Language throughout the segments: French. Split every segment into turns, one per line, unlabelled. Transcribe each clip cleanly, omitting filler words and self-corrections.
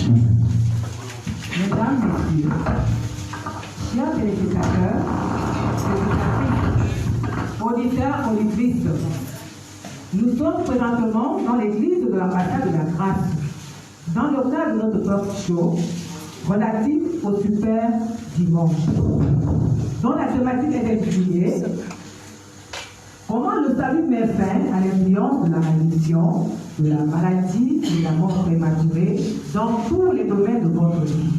Mesdames, Messieurs, chers téléspectateurs, auditeurs, auditrices, nous sommes présentement dans l'église de l'ambassade de la grâce, dans le cadre de notre talk show relatif au super dimanche, dont la thématique est intitulée comment le salut met fin à l'influence de la malédiction, de la maladie et de la mort prématurée dans tous les domaines de votre vie.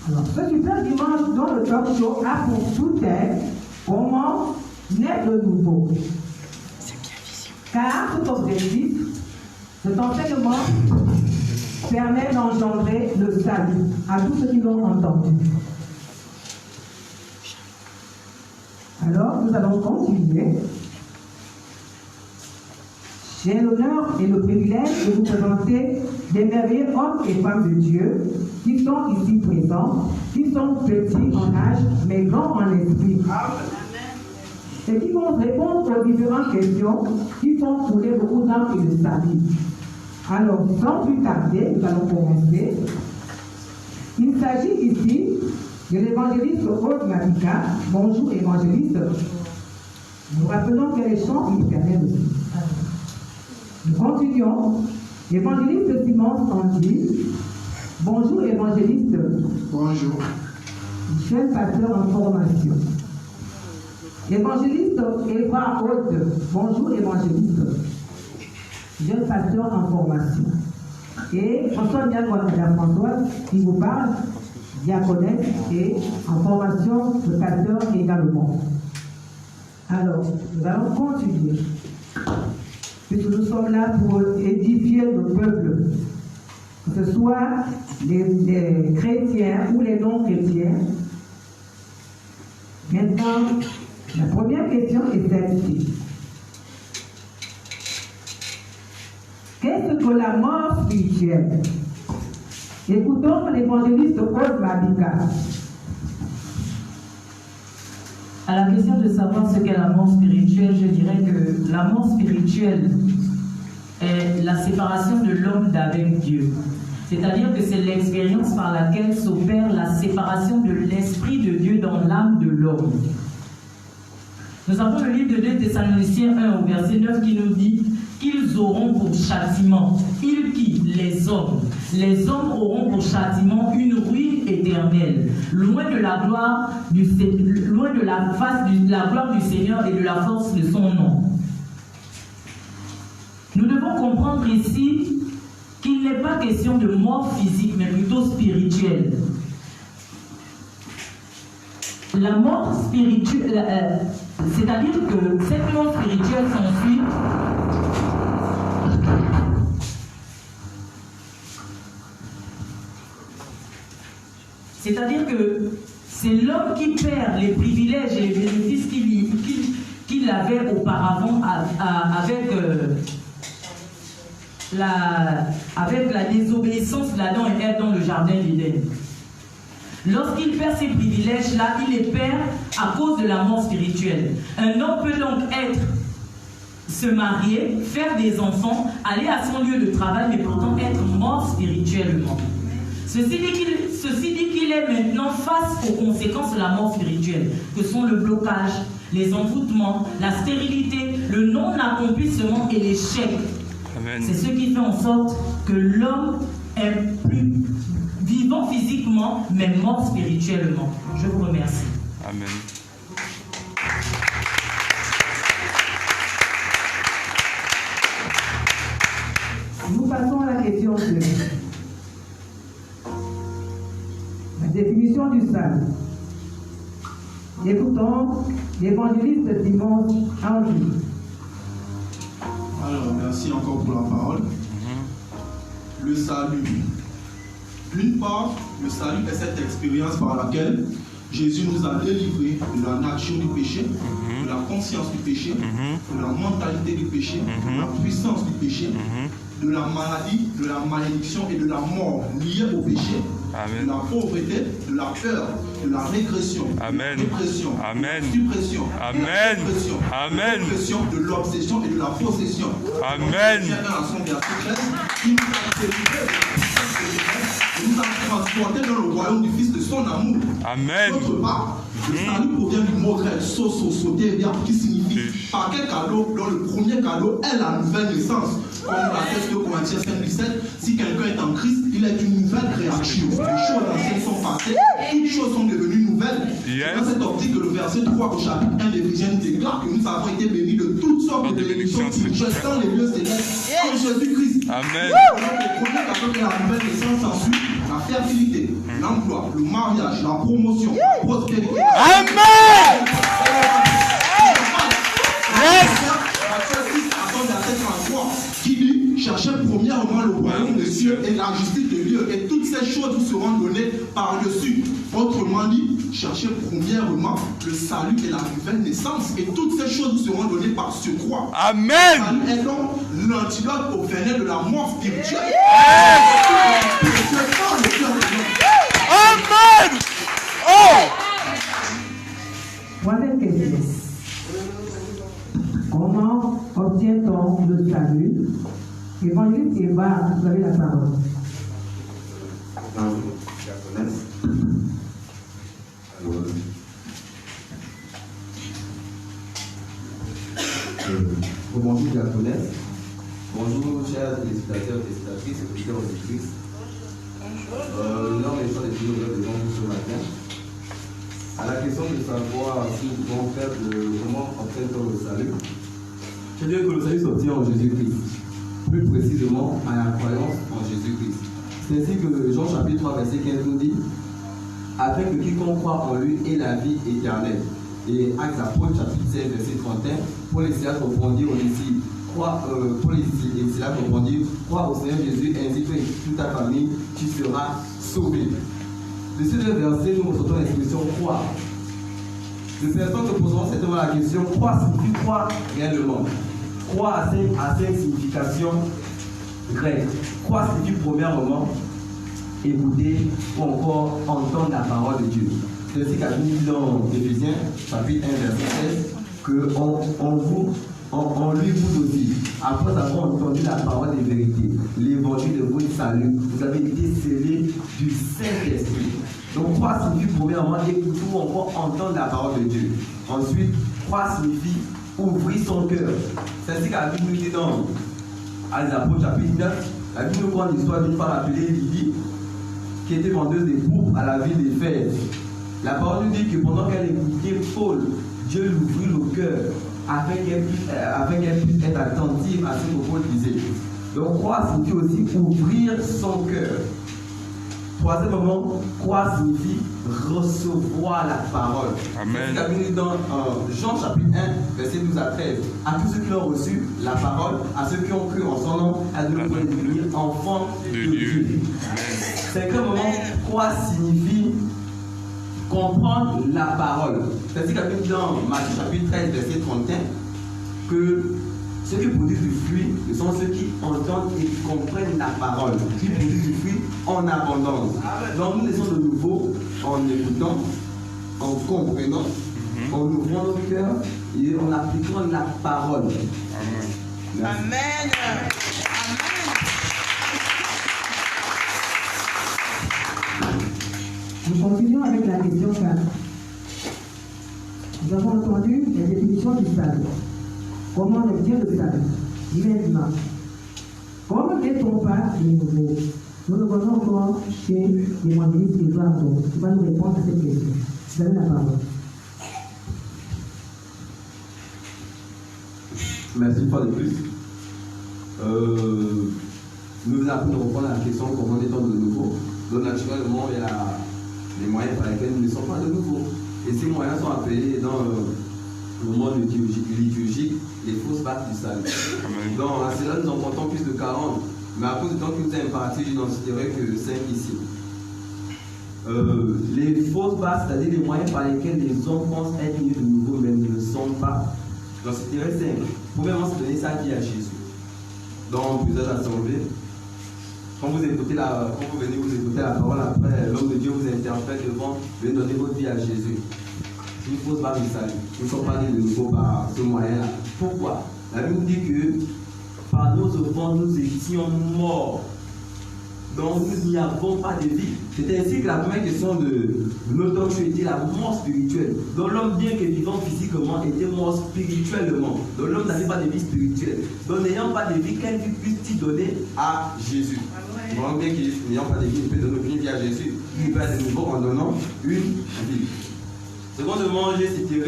Alors, ce super dimanche dont le talk show a pour sous-thème comment naître de nouveau. Car cet objectif, cet enseignement permet d'engendrer le salut à tous ceux qui l'ont entendu. Alors, nous allons continuer. J'ai l'honneur et le privilège de vous présenter des merveilleux hommes et femmes de Dieu qui sont ici présents, qui sont petits en âge, mais grands en esprit. Et qui vont répondre aux différentes questions qui font couler beaucoup d'âmes et de salut. Alors, sans plus tarder, nous allons commencer. Il s'agit ici de l'évangéliste Aude Mabika. Bonjour, évangéliste. Nous rappelons qu'elle est chant éternel aussi. Nous continuons. Évangéliste Simon Sandy. Bonjour, évangéliste.
Bonjour.
Jeune pasteur en formation. Évangéliste Eva Aude. Bonjour, évangéliste. Jeune pasteur en formation. Et François Françoise qui vous parle, diaconesse et en formation de pasteur également. Alors, nous allons continuer. Puisque nous sommes là pour édifier le peuple, que ce soit les chrétiens ou les non-chrétiens. Maintenant, la première question est celle-ci. Qu'est-ce que la mort spirituelle? Écoutons l'évangéliste Aude Mabika.
À la question de savoir ce qu'est la mort spirituelle, je dirais que la mort spirituelle est la séparation de l'homme d'avec Dieu. C'est-à-dire que c'est l'expérience par laquelle s'opère la séparation de l'Esprit de Dieu dans l'âme de l'homme. Nous avons le livre de 2 Thessaloniciens 1 au verset 9 qui nous dit qu'ils auront pour châtiment, ils qui? Les hommes. Les hommes auront pour châtiment une ruine éternelle, loin de la gloire loin de la face de la gloire du Seigneur et de la force de son nom. Nous devons comprendre ici qu'il n'est pas question de mort physique, mais plutôt spirituelle. La mort spirituelle, c'est-à-dire que cette mort spirituelle s'ensuit. C'est-à-dire que c'est l'homme qui perd les privilèges et les bénéfices qu'il avait auparavant avec la désobéissance d'Adam et Ève dans le jardin d'Éden. Lorsqu'il perd ces privilèges-là, il les perd à cause de la mort spirituelle. Un homme peut donc se marier, faire des enfants, aller à son lieu de travail, mais pourtant être mort spirituellement. Ceci dit qu'il est maintenant face aux conséquences de la mort spirituelle, que sont le blocage, les envoûtements, la stérilité, le non-accomplissement et l'échec. C'est ce qui fait en sorte que l'homme est plus vivant physiquement, mais mort spirituellement. Je vous remercie.
Amen.
Nous passons à la question 2. La définition du salut. Écoutons l'évangéliste Simon Sandy.
Alors, merci encore pour la parole. Le salut. D'une part, le salut est cette expérience par laquelle Jésus nous a délivrés de la nature du péché, de la conscience du péché, de la mentalité du péché, de la puissance du péché, de la maladie, de la malédiction et de la mort liée au péché,
Amen.
de la pauvreté, de la peur, de la régression,
Amen.
de la dépression,
Amen.
de la suppression,
Amen.
de la suppression,
Amen.
de l'oppression, de l'obsession et de la possession.
Amen.
Dans son verset 13, il nous a délivrés de la puissance transportés dans le royaume du Fils de son amour.
Amen.
D'autre part, le salut provient du mot grec sososoteria, qui signifie par quel cadeau? Dans le premier cadeau est la nouvelle naissance. Comme l'atteste 2 Corinthiens 5:17, si quelqu'un est en Christ, il est une nouvelle créature. Les choses anciennes sont passées, toutes choses sont devenues nouvelles. C'est dans cette optique que le verset 3 au chapitre 1 d'Éphésiens déclare que nous avons été bénis de toutes sortes de bénédictions spirituelles dans les lieux célestes en Jésus-Christ.
Amen.
Le premier cadeau de la nouvelle naissance ensuite, la fertilité, l'emploi, le mariage, la promotion, la prospérité.
Amen. Yes.
Qui dit, cherchez premièrement le royaume des cieux et la justice de Dieu, et toutes ces choses vous seront données par-dessus. Autrement dit, cherchez premièrement le salut et la nouvelle naissance, et toutes ces choses vous seront données par surcroît.
Amen.
Le salut est donc l'antidote au venin de la mort spirituelle.
Amen. Oh.
Troisième question. Comment obtient-on le salut? Évangéliste Eva, vous avez la parole.
Bonjour diaconesse. Bonjour chers téléspectateurs et téléspectatrices, auditeurs et auditrices. L'heure est temps de dire devant vous ce matin. À la question de savoir si nous pouvons faire comment obtient-on le salut, je dirais que le salut s'obtient en Jésus-Christ, plus précisément à la croyance en Jésus-Christ. C'est ainsi que Jean chapitre 3 verset 15 nous dit, afin que quiconque croit en lui ait la vie éternelle. Et Actes apôtres chapitre 16 verset 31, pour les Silas répondirent ici, pour les Silas répondirent, crois au Seigneur Jésus ainsi que toute ta famille, tu seras sauvé. De ces deux versets, nous ressentons l'expression croire. De personnes se poseront certainement la question, croire signifie quoi réellement? Croire a cinq significations grecques. Croire signifie premièrement écouter ou encore entendre la parole de Dieu. C'est ainsi qu'a dit dans Éphésiens chapitre 1 verset 16 que en lui vous aussi, après avoir entendu la parole des vérités, l'évangile de votre salut, vous avez été scellés du Saint-Esprit. Donc croire signifie premièrement écouter ou encore entendre la parole de Dieu. Ensuite, croire signifie ouvrir son cœur. C'est ainsi qu'a dit nous dit dans les Apôtres chapitre 9, la Bible nous prend l'histoire d'une femme appelée Lydie qui était vendeuse des pourpres à la ville d'Éphèse. La parole nous dit que pendant qu'elle écoutait Paul, Dieu lui ouvrit le cœur afin qu'elle puisse être attentive à ce que Paul disait. Donc croire signifie aussi ouvrir son cœur. Troisièmement, croire signifie recevoir la parole.
Amen.
C'est dans Jean chapitre 1, verset 12 à 13. À tous ceux qui ont reçu la parole, à ceux qui ont cru en son nom, à de devenir enfants de Dieu. Cinquièmement, croire signifie comprendre la parole. C'est ainsi qu'il dit dans Matthieu chapitre 13, verset 31, que ceux qui produisent du fruit, ce sont ceux qui entendent et comprennent la parole, qui produisent du fruit en abondance. Donc nous laissons de nouveau en écoutant, en comprenant, en ouvrant nos cœurs et en appliquant la parole. Amen.
Amen.
Nous continuons avec la question 4. Nous avons entendu la définition du salut. Comment on obtient le salut? Maintenant, comment n'est-on pas les nouveaux? Nous le voyons encore chez l'évangéliste Édouard qui va nous répondre à cette question. Vous avez la parole.
Merci une fois de plus. Nous venons de répondre à la question comment est-on de nouveau. Donc naturellement, il y a les moyens par lesquels nous ne sommes pas de nouveau. Et ces moyens sont appelés dans le monde liturgique les fausses bases du salut. Donc à cela, nous en comptons plus de 40. Mais à cause du temps qui nous est imparti, je n'en citerai que 5 ici. Les fausses bases, c'est-à-dire les moyens par lesquels les hommes pensent être nés de nouveau, mais ne le sont pas. J'en citerai 5. Premièrement, c'est donner sa vie à Jésus. Dans plusieurs assemblées, quand vous venez vous écouter la parole, après l'homme de Dieu vous interpelle devant, venez donner votre vie à Jésus. C'est une fausse base du salut. Nous ne sommes pas nés de nouveau par ce moyen-là. Pourquoi? La Bible dit que par nos offenses, nous étions morts. Donc nous n'y avons pas de vie. C'est ainsi que la première question de notre talk show était la mort spirituelle. Donc l'homme, bien que vivant physiquement, était mort spirituellement. Donc l'homme n'avait pas de vie spirituelle. Donc n'ayant pas de vie, quelle vie puisse-t-il donner à Jésus? Donc bien qu'il n'ayant pas de vie, il peut donner aucune vie à Jésus. Il peut être de nouveau en donnant une vie. Secondement, j'ai cité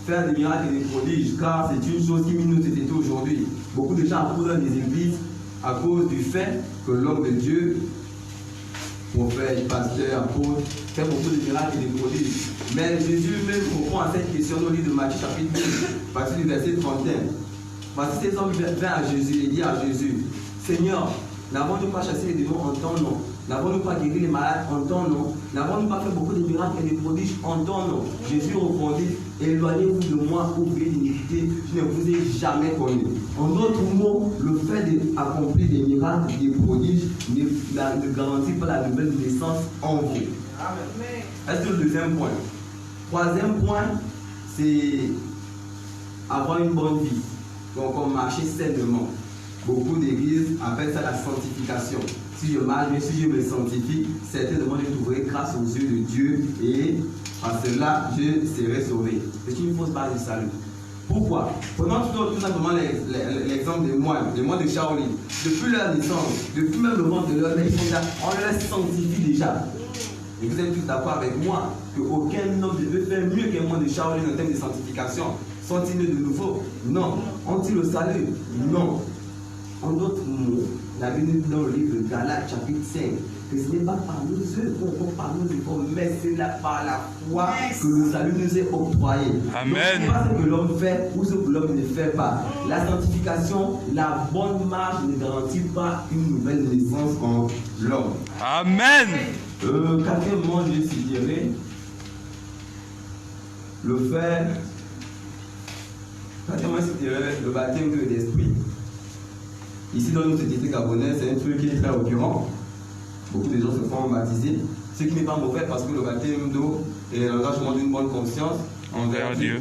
faire des miracles et des prodiges, car c'est une chose qui mine nos sociétés aujourd'hui. Beaucoup de gens abandonnent les églises à cause du fait que l'homme de Dieu, prophète, pasteur, apôtre, fait beaucoup de miracles et des prodiges. Mais Jésus même répond à cette question au livre de Matthieu chapitre 12, partir du verset 31. Voici ces hommes viennent à Jésus et disent à Jésus, Seigneur, n'avons-nous pas chassé les démons en ton nom? N'avons-nous pas guéri les malades en ton nom? N'avons-nous pas fait beaucoup de miracles et de prodiges en ton nom? Jésus répondit, éloignez-vous de moi, ouvriers d'iniquité, je ne vous ai jamais connu. En d'autres mots, le fait d'accomplir des miracles et des prodiges ne garantit pas la nouvelle naissance en vous. Est-ce que le deuxième point? Troisième point, c'est avoir une bonne vie. Donc on marcher sainement. Beaucoup d'églises appellent ça la sanctification. Si je marche, si je me sanctifie, certainement je trouverai grâce aux yeux de Dieu et à cela je serai sauvé. C'est une fausse base du salut. Pourquoi? Prenons tout simplement l'exemple des moines de Shaolin. Depuis leur naissance, depuis même le ventre de leur mère, on les sanctifie déjà. Et vous êtes tous d'accord avec moi qu'aucun homme ne peut faire mieux qu'un moine de Shaolin en termes de sanctification. Sont-ils nés de nouveau? Non. Ont-ils le salut? Non. En d'autres mots, la Bible nous dit dans le livre de Galates chapitre 5 que ce n'est pas par nos œuvres, par nos efforts, mais c'est par la foi que le salut nous est octroyé.
Amen.
Ce n'est pas ce que l'homme fait ou ce que l'homme ne fait pas. La sanctification, la bonne marche ne garantit pas une nouvelle naissance en l'homme.
Amen.
Quatrièmement, je citerai le fait. Quatrièmement, je citerai le baptême de l'esprit. Ici, dans notre société gabonaise, c'est un truc qui est très occurrent. Beaucoup de gens se font baptiser. Ce qui n'est pas mauvais parce que le baptême d'eau est l'engagement d'une bonne conscience envers Dieu.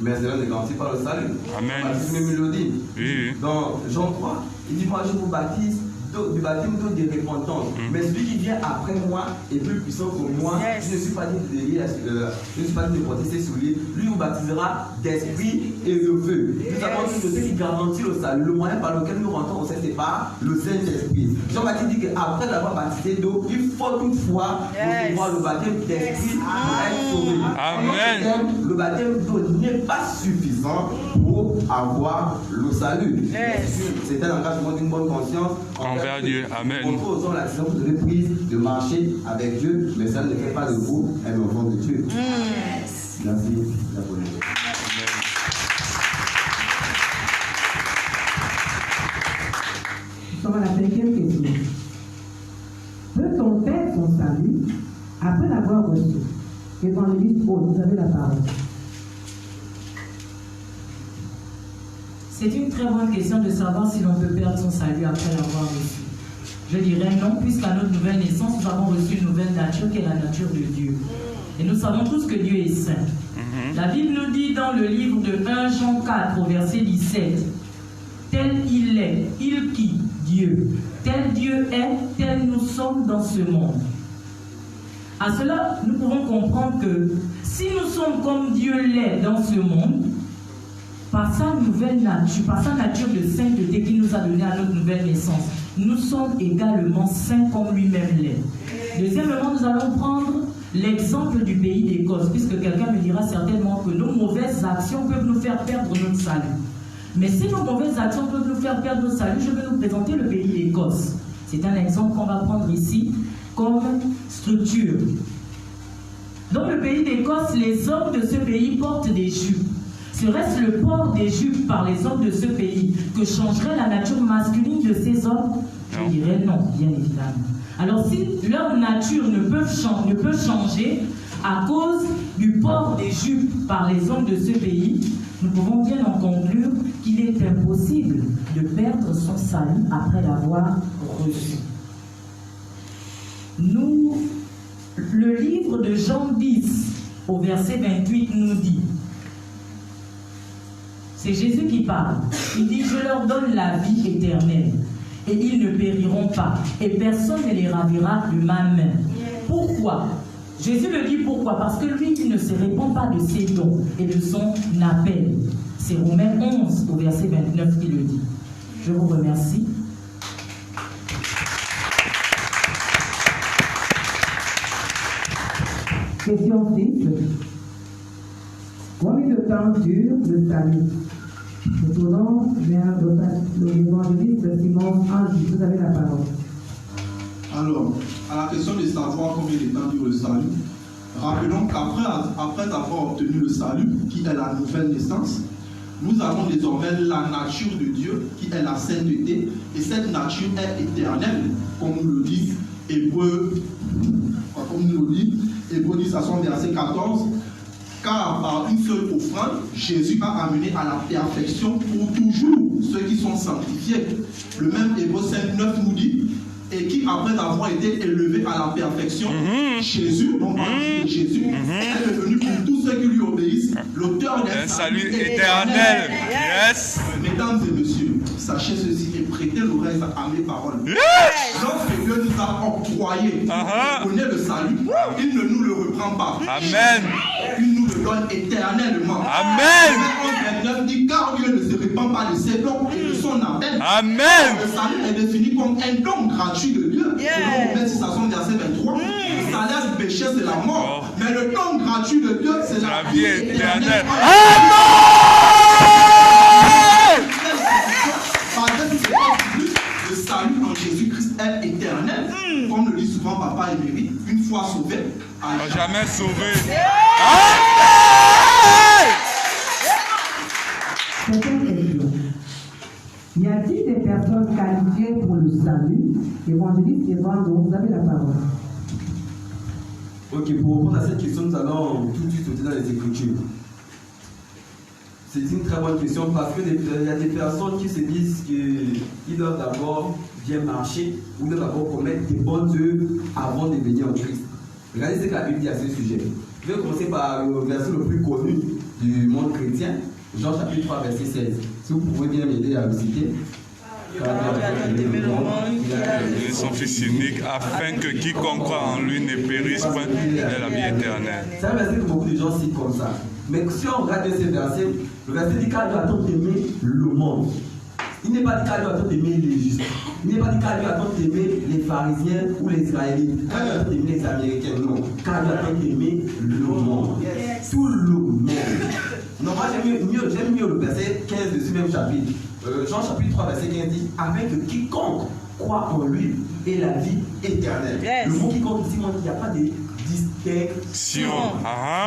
Mais cela ne garantit pas le salut.
Amen.
Baptême mélodie.
Oui.
Dans Jean 3, il dit, moi je vous baptise du baptême d'eau de repentance. Mais celui qui vient après moi est plus puissant que moi. Je ne suis pas dit de porter ses souliers. Lui vous baptisera d'esprit et de feu. Nous avons dit que ce qui garantit le salut, le moyen par lequel nous rentrons au ciel, c'est par le Saint-Esprit. Jean-Baptiste dit qu'après l'avoir baptisé d'eau, il faut toutefois recevoir le baptême d'esprit pour être sauvé.
Amen.
Le baptême d'eau n'est pas suffisant pour avoir le salut. C'est un engagement d'une bonne conscience
envers Dieu. Amen.
On pose la décision que vous avez prise de marcher avec Dieu, mais ça ne fait pas de vous un enfant de Dieu. Merci. La bonne nuit.
Nous sommes à la cinquième question. Peut-on faire son salut après l'avoir reçu? Évangéliste Paul, vous avez la parole.
C'est une très bonne question de savoir si l'on peut perdre son salut après l'avoir reçu. Je dirais non, puisqu'à notre nouvelle naissance, nous avons reçu une nouvelle nature qui est la nature de Dieu. Et nous savons tous que Dieu est saint. La Bible nous dit dans le livre de 1 Jean 4, au verset 17, tel il est, il qui? Dieu. Tel Dieu est, tel nous sommes dans ce monde. À cela, nous pouvons comprendre que si nous sommes comme Dieu l'est dans ce monde, par sa nouvelle nature, par sa nature de sainteté qu'il nous a donnée à notre nouvelle naissance, nous sommes également saints comme lui-même l'est. Deuxièmement, nous allons prendre l'exemple du pays d'Écosse, puisque quelqu'un me dira certainement que nos mauvaises actions peuvent nous faire perdre notre salut. Mais si nos mauvaises actions peuvent nous faire perdre notre salut, je vais nous présenter le pays d'Écosse. C'est un exemple qu'on va prendre ici comme structure. Dans le pays d'Écosse, les hommes de ce pays portent des jupes. Serait-ce le port des jupes par les hommes de ce pays que changerait la nature masculine de ces hommes? Je dirais non, bien évidemment. Alors si leur nature ne peut changer à cause du port des jupes par les hommes de ce pays, nous pouvons bien en conclure qu'il est impossible de perdre son salut après l'avoir reçu. Le livre de Jean 10, au verset 28, nous dit, c'est Jésus qui parle, il dit, je leur donne la vie éternelle, et ils ne périront pas, et personne ne les ravira de ma main. Pourquoi? Jésus le dit pourquoi? Parce que lui, il ne se répand pas de ses dons et de son appel. C'est Romains 11 au verset 29 qui le dit. Je vous remercie.
Question 6. Combien de temps dure le salut? Nous tournons vers l'évangéliste Simon Ange. Vous avez la parole.
Alors, à la question de savoir combien de temps dure le salut, rappelons qu'après avoir obtenu le salut, qui est la nouvelle naissance, nous avons désormais la nature de Dieu, qui est la sainteté, et cette nature est éternelle, comme nous le dit Hébreu 10 à son verset 14, car par une seule offrande, Jésus a amené à la perfection pour toujours ceux qui sont sanctifiés. Le même Hébreu 5:9 nous dit, et qui, après avoir été élevé à la perfection, Jésus, non pas Jésus, est devenu pour tous ceux qui lui obéissent l'auteur d'un
salut éternel. Yes.
Mesdames et messieurs, sachez ceci et prêtez l'oreille à mes paroles. Lorsque Dieu nous a octroyé, on connaît le salut, il ne nous le reprend pas.
Amen.
Il nous le donne éternellement.
Amen.
Le 29 dit, car Dieu ne se répand pas de ses dons et de son appel.
Amen.
Le salut est défini comme un don gratuit de Dieu. Selon Romains 6 à son verset 23. Le salaire du péché, c'est la mort. Mais le don gratuit de Dieu, c'est la vie éternelle. Le salut en Jésus-Christ est éternel. Comme le dit souvent Papa Émérite, une fois sauvé, à
jamais sauvé.
Deuxième question. Y a-t-il des personnes qualifiées pour le salut? Évangéliste Evandro, vous avez la parole.
Ok, pour répondre à cette question, nous allons tout de suite sauter dans les Écritures. C'est une très bonne question parce qu'il y a des personnes qui se disent qu'ils doivent d'abord bien marcher ou doivent d'abord commettre des bonnes œuvres avant de venir en Christ. Regardez ce que la Bible dit à ce sujet. Je vais commencer par le verset le plus connu du monde chrétien, Jean chapitre 3, verset 16. Si vous pouvez bien m'aider à le citer.
Son Fils unique, afin que quiconque croit en lui ne périsse point, ait la vie éternelle.
C'est un verset que beaucoup de gens citent comme ça. Mais si on regarde ce verset, le verset dit qu'à Dieu a tant aimé le monde. Il n'est pas dit qu'à Dieu a tant aimé les justes. Il n'est pas dit qu'à Dieu a tant aimé les pharisiens ou les israélites. Qu'à Dieu a tant aimé les américains. Non. Qu'à Dieu a tant aimé le monde. Tout le monde. Non, moi j'aime mieux le verset 15 de ce même chapitre. Jean chapitre 3, verset 15 dit, afin que quiconque croit en lui ait la vie éternelle. Le mot quiconque ici montre qu'il n'y a pas de distinction.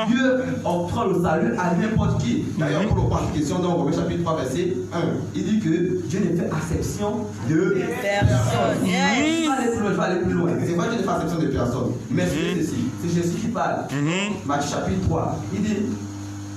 Dieu octroie le salut à n'importe qui. D'ailleurs, pour le prendre cette question dans Romains chapitre 3, verset 1, il dit que Dieu ne fait acception de personne. Je vais aller plus loin. C'est vrai que Dieu ne fait acception de personne. Mais c'est Jésus qui parle. Matthieu chapitre 3, il dit,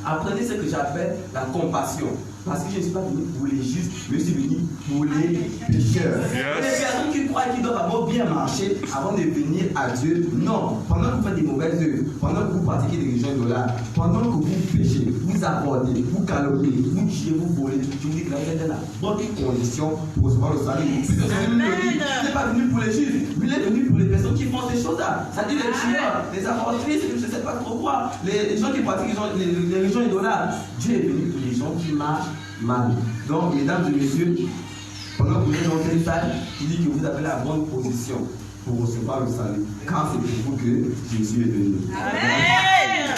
apprenez ce que j'appelle la compassion. Parce que je ne suis pas venu pour les justes, mais je suis venu pour les pécheurs. Les personnes qui croient qu'ils doivent d'abord bien marcher avant de venir à Dieu, non. Pendant que vous faites des mauvaises œuvres, pendant que vous pratiquez des religions idolâtres, pendant que vous péchez, vous abordez, vous calomniez, vous tuez, vous volez, je vous dis que vous êtes dans la bonne condition pour recevoir le salut. Puisque Jésus n'est pas venu pour les justes, mais il est venu pour les personnes qui font ces choses-là. C'est-à-dire les tueurs, les avortistes, je ne sais pas trop quoi, les gens qui pratiquent les religions idolâtres. Dieu est venu pour les gens qui marchent mal. Donc, mesdames et messieurs, pendant que vous êtes dans cette salle, il dit que vous avez la bonne position pour recevoir le salut. Car c'est pour vous que Jésus est venu.
Amen.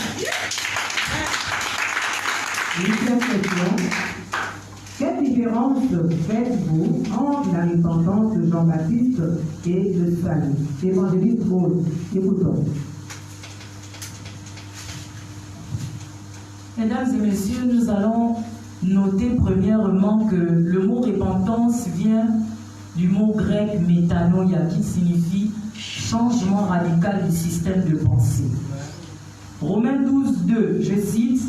Huitième question. Quelle différence faites-vous entre la repentance de Jean-Baptiste et le salut? Évangéliste Paul, écoutons.
Mesdames et messieurs, nous allons noter premièrement que le mot repentance vient du mot grec métanoïa qui signifie changement radical du système de pensée. Romains 12, 2, je cite,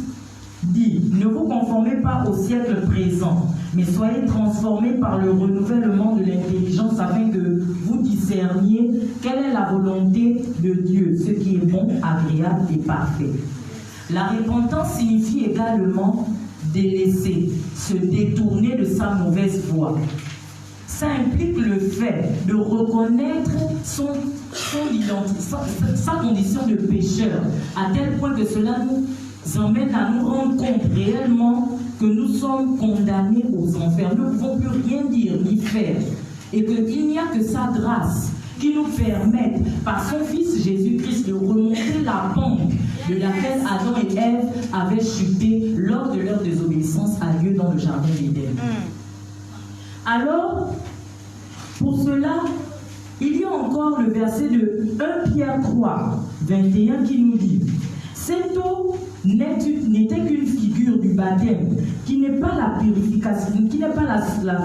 dit, ne vous conformez pas au siècle présent, mais soyez transformés par le renouvellement de l'intelligence afin que vous discerniez quelle est la volonté de Dieu, ce qui est bon, agréable et parfait. La repentance signifie également délaisser, se détourner de sa mauvaise voie. Ça implique le fait de reconnaître sa condition de pécheur, à tel point que cela nous emmène à nous rendre compte réellement que nous sommes condamnés aux enfers. Nous ne pouvons plus rien dire ni faire. Et qu'il n'y a que sa grâce qui nous permet, par son Fils Jésus-Christ, de remonter la pente de laquelle Adam et Ève avaient chuté lors de leur désobéissance à Dieu dans le jardin d'Éden. Alors, pour cela, il y a encore le verset de 1 Pierre 3, 21 qui nous dit: cette eau n'était qu'une figure du baptême, qui n'est pas la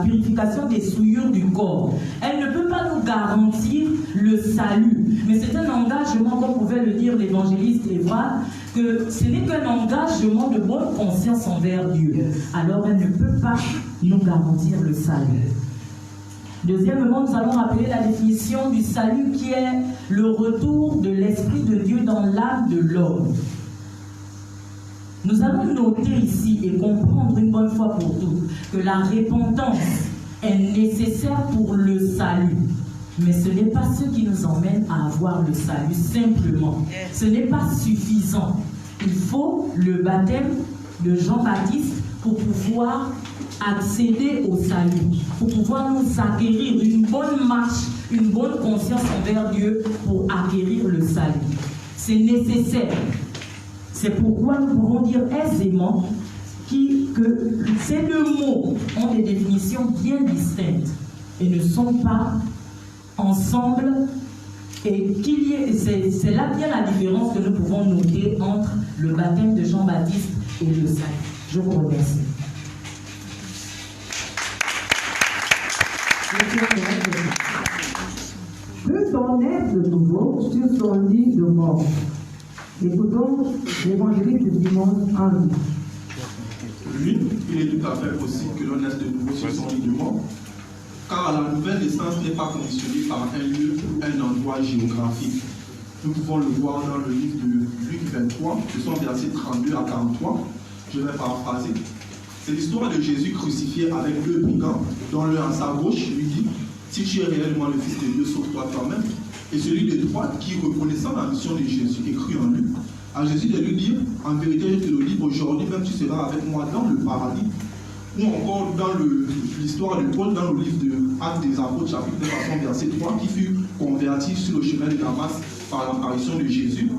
purification des souillures du corps. Elle ne peut pas nous garantir le salut, mais c'est un engagement, comme pouvait le dire l'évangéliste Évrard, que ce n'est qu'un engagement de bonne conscience envers Dieu. Alors elle ne peut pas nous garantir le salut. Deuxièmement, nous allons rappeler la définition du salut qui est le retour de l'Esprit de Dieu dans l'âme de l'homme. Nous allons noter ici et comprendre une bonne fois pour toutes que la repentance est nécessaire pour le salut. Mais ce n'est pas ce qui nous emmène à avoir le salut simplement. Ce n'est pas suffisant. Il faut le baptême de Jean-Baptiste pour pouvoir accéder au salut, pour pouvoir nous acquérir une bonne marche, une bonne conscience envers Dieu pour acquérir le salut. C'est nécessaire. C'est pourquoi nous pouvons dire aisément que ces deux mots ont des définitions bien distinctes et ne sont pas ensemble, et c'est là bien la différence que nous pouvons noter entre le baptême de Jean-Baptiste et le salut. Je vous remercie.
Peut-on naître de nouveau sur son lit de mort? Écoutons l'évangéliste Simon Henri.
Oui, il est tout à fait possible que l'on naisse de nouveau sur son lit de mort, car la nouvelle naissance n'est pas conditionnée par un lieu ou un endroit géographique. Nous pouvons le voir dans le livre de Luc 23, de son verset 32 à 43. Je vais paraphraser. C'est l'histoire de Jésus crucifié avec deux brigands, dont l'un à sa gauche lui dit: si tu es réellement le Fils de Dieu, sauve-toi toi-même. Et celui de droite, qui, reconnaissant la mission de Jésus et cru en lui, à Jésus de lui dire: en vérité, je te le dis, aujourd'hui même tu seras avec moi dans le paradis. Ou encore dans l'histoire de Paul, dans le livre de Actes des Apôtres, chapitre 9, verset 3, qui fut converti sur le chemin de Damas par l'apparition de Jésus.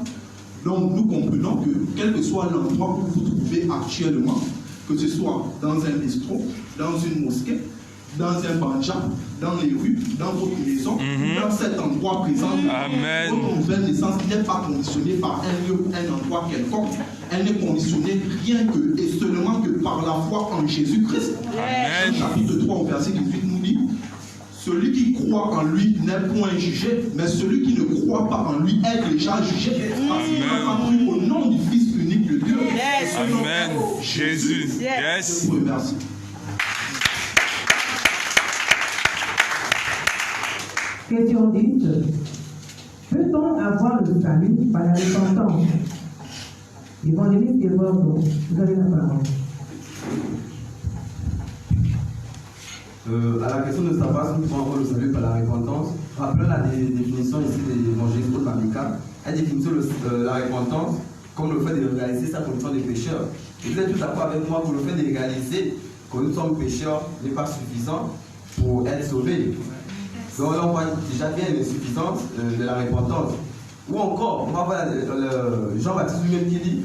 Donc nous comprenons que quel que soit l'endroit où vous vous trouvez actuellement, que ce soit dans un bistrot, dans une mosquée, dans un banja, dans les rues, dans votre maison, dans cet endroit présent, votre nouvelle naissance n'est pas conditionnée par un lieu ou un endroit quelconque. Elle n'est conditionnée rien que et seulement que par la foi en Jésus-Christ. Amen. Chapitre 3 au verset 18 nous dit: celui qui croit en lui n'est point jugé, mais celui qui ne croit pas en lui est déjà jugé, parce qu'il n'a pas cru au nom du Fils unique de Dieu.
Amen. Jésus.
Yes. Je vous remercie.
Question dite: peut-on avoir le salut par la repentance? Évangéliste Évrard, vous avez la parole.
À la question de savoir si nous pouvons avoir le salut par la repentance, rappelons la définition ici de l'évangéliste Paul Mabica. Elle définit la repentance comme le fait de réaliser sa condition de pécheur. Et vous êtes tout d'accord avec moi que le fait de réaliser que nous sommes pécheurs n'est pas suffisant pour être sauvés. Donc là, on voit déjà bien l'insuffisance de la repentance. Ou encore, on va voir Jean-Baptiste lui-même qui dit: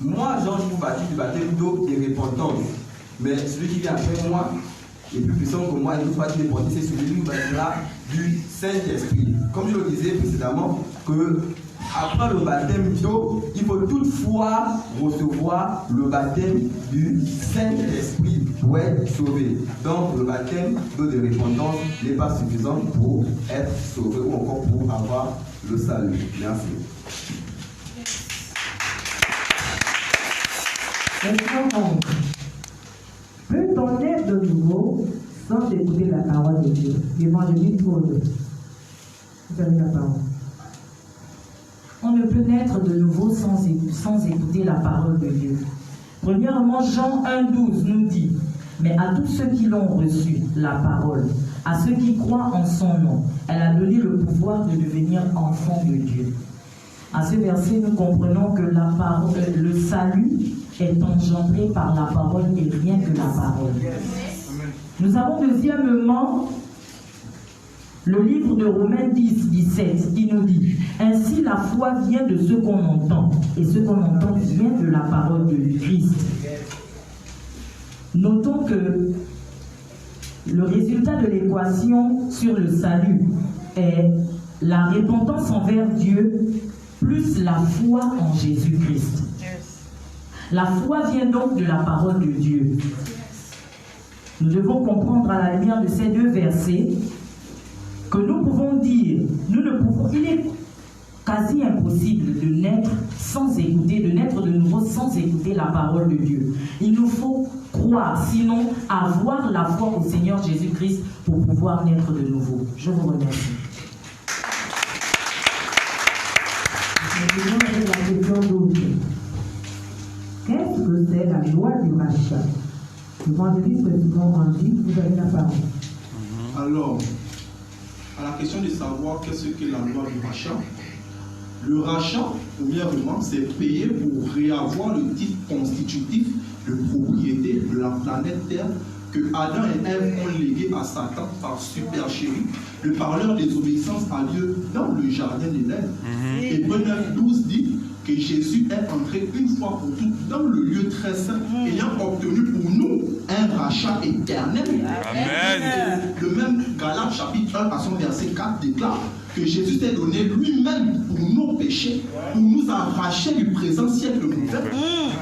moi, Jean, je vous baptise du baptême d'eau et repentance. Mais celui qui vient après moi est plus puissant que moi, et nous baptise de repentance, c'est celui qui nous baptisera du Saint-Esprit. Comme je le disais précédemment, que après le baptême d'eau, il faut toutefois recevoir le baptême du Saint-Esprit pour être sauvé. Donc le baptême d'eau de repentance n'est pas suffisant pour être sauvé ou encore pour avoir le salut. Merci.
Question 11. Peut-on naître de nouveau sans écouter la parole de Dieu? L'évangéliste Paul. Vous avez la parole.
On ne peut naître de nouveau sans écouter la parole de Dieu. Premièrement, Jean 1,12 nous dit: mais à tous ceux qui l'ont reçu, la parole, à ceux qui croient en son nom. Elle a donné le pouvoir de devenir enfant de Dieu. À ce verset, nous comprenons que le salut est engendré par la parole et rien que la parole. Nous avons deuxièmement le livre de Romains 10, 17 qui nous dit « Ainsi la foi vient de ce qu'on entend, et ce qu'on entend vient de la parole de Christ. » Notons que le résultat de l'équation sur le salut est la repentance envers Dieu plus la foi en Jésus-Christ. La foi vient donc de la parole de Dieu. Nous devons comprendre à la lumière de ces deux versets que nous pouvons dire, il est quasi impossible de naître sans écouter, de naître de nouveau sans écouter la parole de Dieu. Il nous faut croire, sinon avoir la foi au Seigneur Jésus-Christ pour pouvoir naître de nouveau. Je vous remercie.
Maintenant, j'ai la question d'autre. Qu'est-ce que c'est la loi du rachat? L'évangéliste souvent en dit, vous avez la parole.
Alors, à la question de savoir qu'est-ce que la loi du rachat, le rachat, premièrement, c'est payer pour réavoir le titre constitutif de propriété de la planète Terre que Adam et Ève ont légué à Satan par supercherie. Le parleur des obéissances a lieu dans le jardin d'Éden. Hébreux 9:12 dit que Jésus est entré une fois pour toutes dans le lieu très saint, ayant obtenu pour nous un rachat éternel.
Amen.
Le même Galates chapitre 1 à son verset 4 déclare que Jésus s'est donné lui-même pour nos péchés, pour nous arracher du présent siècle mauvais.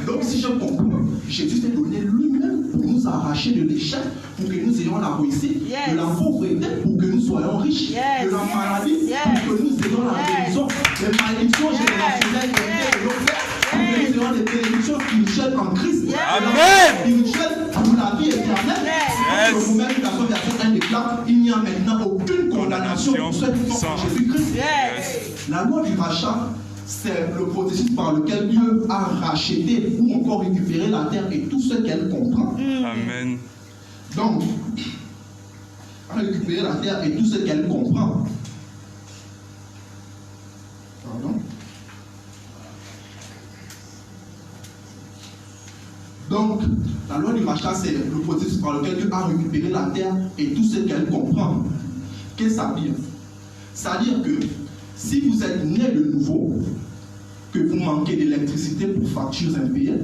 Donc si je comprends, Jésus s'est donné lui-même pour nous arracher de l'échec, pour que nous ayons la réussite, de la pauvreté, pour que nous soyons riches, de la maladie, pour que nous ayons la bénédiction, des malédictions générationnelles de nos pères, pour que nous ayons des bénédictions spirituelles en Christ,
Amen.
spirituelles pour la vie éternelle. Le Romains verset 1 déclare, il n'y a maintenant aucune condamnation pour ceux qui sont en Jésus-Christ. La loi du rachat, c'est le processus par lequel Dieu a racheté ou encore récupéré la terre et tout ce qu'elle comprend.
Amen.
Donc, a récupéré la terre et tout ce qu'elle comprend. Pardon. Donc, la loi du rachat, c'est le processus par lequel Dieu a récupéré la terre et tout ce qu'elle comprend. Qu'est-ce que ça veut dire? Ça veut dire que si vous êtes né de nouveau, que vous manquez d'électricité pour factures impayées,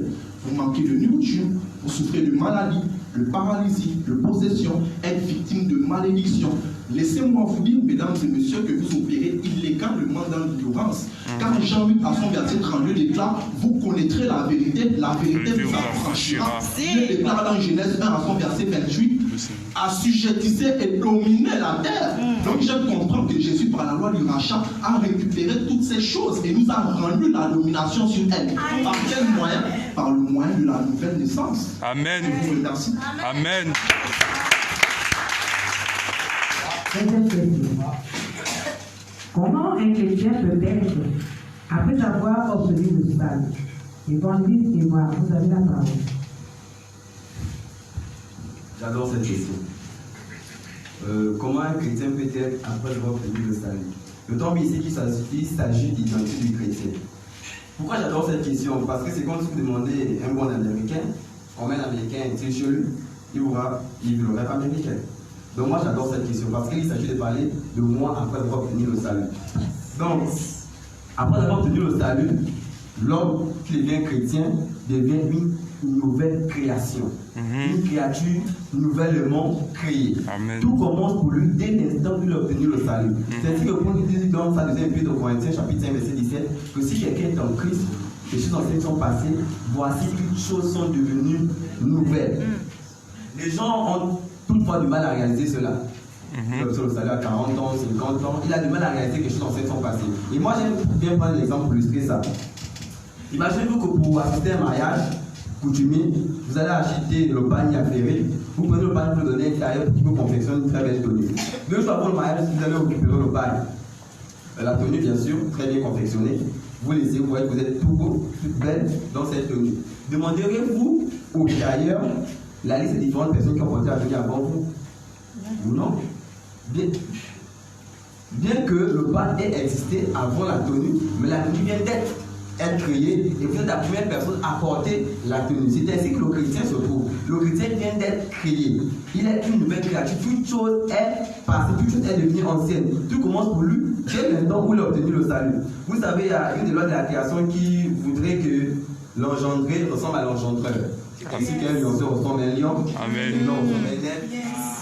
vous manquez de nourriture, vous souffrez de maladie, de paralysie, de possession, êtes victime de malédiction. Laissez-moi vous dire, mesdames et messieurs, que vous opérez illégalement dans l'ignorance. Car Jean 8 à son verset 32 déclare, vous connaîtrez la vérité vous affranchira. Dieu déclare dans Genèse 1 à son verset 28, assujettissez et dominez la terre. Donc je comprends que Jésus, par la loi du rachat, a récupéré toutes ces choses et nous a rendu la domination sur elles. Par quel moyen? Par le moyen de la nouvelle naissance.
Amen.
Je vous remercie.
Amen.
Comment un chrétien peut être, après avoir obtenu le salut? Évangéliste et moi, vous avez la parole.
J'adore cette question. Comment un chrétien peut être après avoir obtenu le salut? D'autant ici qu'il s'agit d'identité du chrétien. Pourquoi j'adore cette question? Parce que c'est comme si vous demandez un bon américain, combien d'américains est-il chez lui? Il ne l'aurait pas américain. Donc moi j'adore cette question parce qu'il s'agit de parler de moi après avoir obtenu le salut. Donc, après avoir obtenu le salut, l'homme qui devient chrétien devient une nouvelle création. Une créature nouvellement créée.
Amen.
Tout commence pour lui dès l'instant où il a obtenu le salut. C'est ainsi que Paul dit dans sa deuxième épître aux Corinthiens, chapitre 5, verset 17, que si quelqu'un est en Christ, les choses anciennes sont passées, voici toutes choses sont devenues nouvelles. Les gens ont toutefois du mal à réaliser cela. Sur le salaire à 40 ans, 50 ans, il a du mal à réaliser que les choses anciennes sont passées. Et moi, j'aime bien prendre l'exemple pour illustrer ça. Imaginez-vous que pour assister à un mariage coutumier, vous allez acheter le panier à ferrer, vous prenez le panier pour le donner à un tailleur qui vous confectionne une très belle tenue. 2 jours avant le mariage, vous allez récupérer le panier. La tenue, bien sûr, très bien confectionnée. Vous laissez, vous voyez que vous êtes tout beau, toute belle dans cette tenue. Demanderez-vous au tailleur la liste des différentes personnes qui ont porté la tenue avant vous? Ou non? bien que le pas ait existé avant la tenue, mais la tenue vient d'être créée et vous êtes la première personne à porter la tenue. C'est ainsi que le chrétien se trouve. Le chrétien vient d'être créé. Il est une nouvelle créature. Toute chose est passée, toute chose est devenue ancienne. Tout commence pour lui dès l'instant où il a obtenu le salut. Vous savez, il y a une des lois de la création qui voudrait que l'engendré ressemble à l'engendreur. Ainsi qu'un lionceau ressemble à un lion, un lion ressemble à un aigle.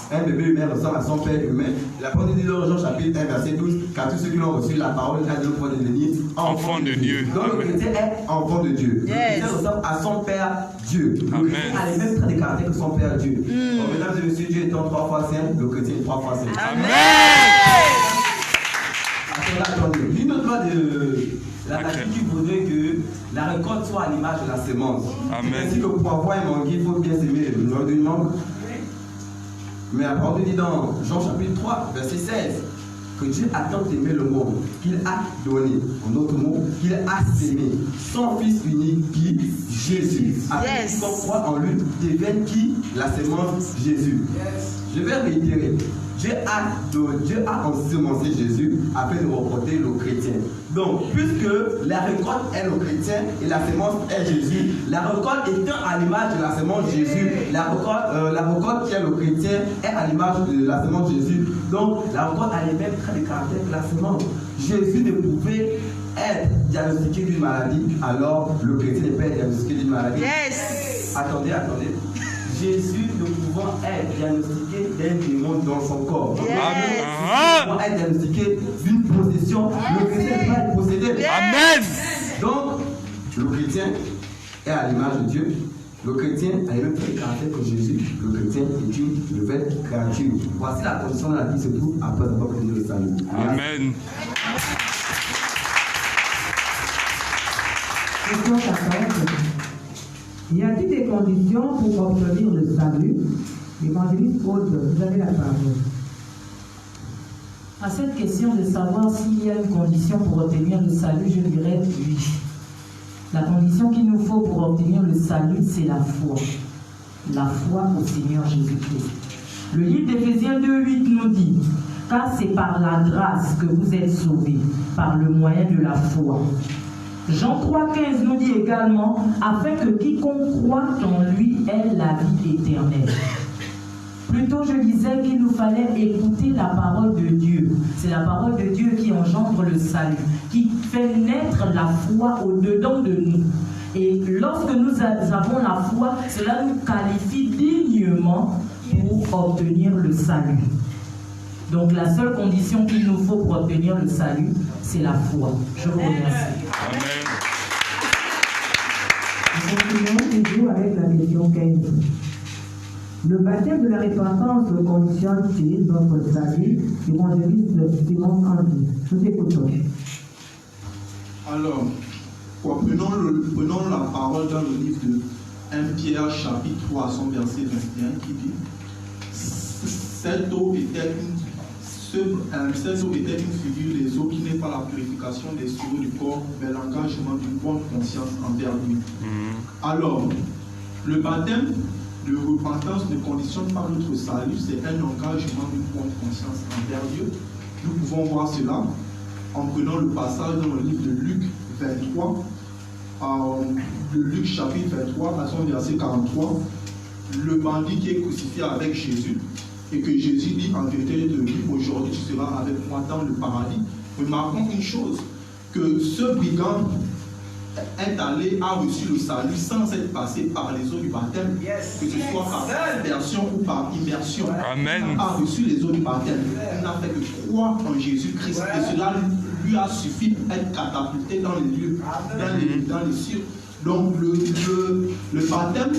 Un bébé humain ressemble à son père humain. La parole dit dans Jean chapitre 1 verset 12, car tous ceux qui l'ont reçu la parole a de pouvoir devenir
enfant de Dieu.
Donc le chrétien est enfant de Dieu. Le chrétien ressemble à son père Dieu. Le chrétien a les mêmes traits de caractère que son père Dieu. Donc, mesdames et messieurs, Dieu étant 3 fois saint, le chrétien est 3 fois saint.
Amen.
Attendez. Une autre loi de la nature qui voudrait que la récolte soit à l'image de la sémence.
Amen.
Ainsi que pour avoir un manguier, il faut bien s'aimer le nom d'une mangue. Mais la parole dit dans Jean chapitre 3, verset 16, que Dieu a tant aimé le monde qu'il a donné, en d'autres mots, qu'il a sémé son Fils unique qui, Jésus, afin qu'on croit en lui, devienne qui? La sémence Jésus. Je vais réitérer. Dieu a ensemencé Jésus afin de reporter le chrétien. Donc, puisque la récolte est le chrétien et la sémence est Jésus, la récolte étant à l'image de la sémence Jésus, la récolte qui est le chrétien est à l'image de la sémence Jésus. Donc, la récolte a les mêmes traits de caractère que la sémence. Jésus ne pouvait être diagnostiqué d'une maladie, alors le chrétien ne peut être diagnostiqué d'une maladie. Attendez. Jésus ne pouvant être diagnostiqué d'un démon dans son corps. Jésus ne pouvant être diagnostiqué d'une possession, le chrétien peut être possédé.
Amen.
Donc, le chrétien est à l'image de Dieu. Le chrétien a le même caractère que Jésus. Le chrétien est une nouvelle créature. Voici la condition dans laquelle il se trouve après avoir connu le salut.
Amen.
Question 14. Y a-t-il des conditions pour obtenir le salut? L'évangéliste Aude, vous avez la parole.
À cette question de savoir s'il y a une condition pour obtenir le salut, je dirais oui. La condition qu'il nous faut pour obtenir le salut, c'est la foi. La foi au Seigneur Jésus-Christ. Le livre d'Éphésiens 2:8 nous dit, car c'est par la grâce que vous êtes sauvés, par le moyen de la foi. Jean 3,15 nous dit également, afin que quiconque croit en lui ait la vie éternelle. Plutôt, je disais qu'il nous fallait écouter la parole de Dieu. C'est la parole de Dieu qui engendre le salut, qui fait naître la foi au-dedans de nous. Et lorsque nous avons la foi, cela nous qualifie dignement pour obtenir le salut. Donc la seule condition qu'il nous faut pour obtenir le salut, c'est la foi. Je vous remercie.
Amen.
Nous continuons toujours avec la question 15. Le baptême de la repentance conditionne-t-il notre salut? Évangéliste Simon Andy. Nous écoutons.
Alors, prenons la parole dans le livre de 1 Pierre chapitre 3, son verset 21 qui dit, cette eau était une figure des eaux qui n'est pas la purification des souillures du corps, mais l'engagement d'une bonne conscience envers lui. Alors, le baptême de repentance ne conditionne pas notre salut, c'est un engagement d'une bonne conscience envers Dieu. Nous pouvons voir cela en prenant le passage dans le livre de Luc 23, de Luc chapitre 23 à son verset 43, le bandit qui est crucifié avec Jésus, et que Jésus dit en vérité de lui, aujourd'hui tu seras avec moi dans le paradis. Remarquons une chose, que ce brigand est allé, a reçu le salut sans être passé par les eaux du baptême, que ce soit par aspersion ou par immersion.
Amen.
Il a reçu les eaux du baptême. Il n'a fait que croire en Jésus-Christ. Et cela lui a suffi pour être catapulté dans les lieux, dans les cieux. Donc le baptême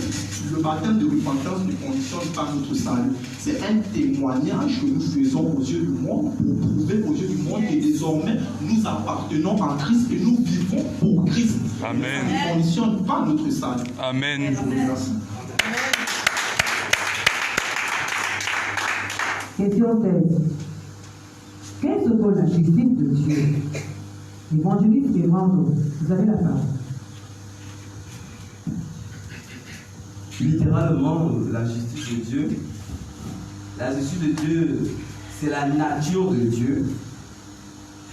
de repentance ne conditionne pas notre salut. C'est un témoignage que nous faisons aux yeux du monde pour prouver aux yeux du monde que désormais nous appartenons à Christ et nous vivons pour Christ.
Amen.
Ça ne conditionne pas notre salut.
Amen.
Je vous remercie.
Question 16. Qu'est-ce que la justice de Dieu? Évangéliste Evandro, vous avez la parole.
Littéralement, la justice de Dieu, c'est la nature de Dieu,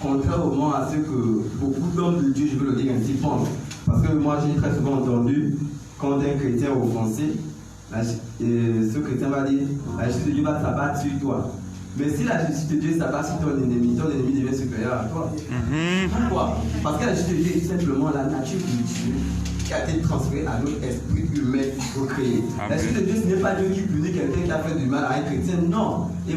contrairement à ce que beaucoup d'hommes de Dieu, je veux le dire ainsi, pensent. Parce que moi, j'ai très souvent entendu, quand un chrétien est offensé, ce chrétien va dire, la justice de Dieu va s'abattre sur toi. Mais si la justice de Dieu s'abat sur ton ennemi devient supérieur à toi. Pourquoi? Parce que la justice de Dieu est simplement la nature de Dieu qui a été transférée à notre esprit humain recréé. La justice de Dieu, ce n'est pas Dieu qui punit quelqu'un qui a fait du mal à un chrétien, non. Et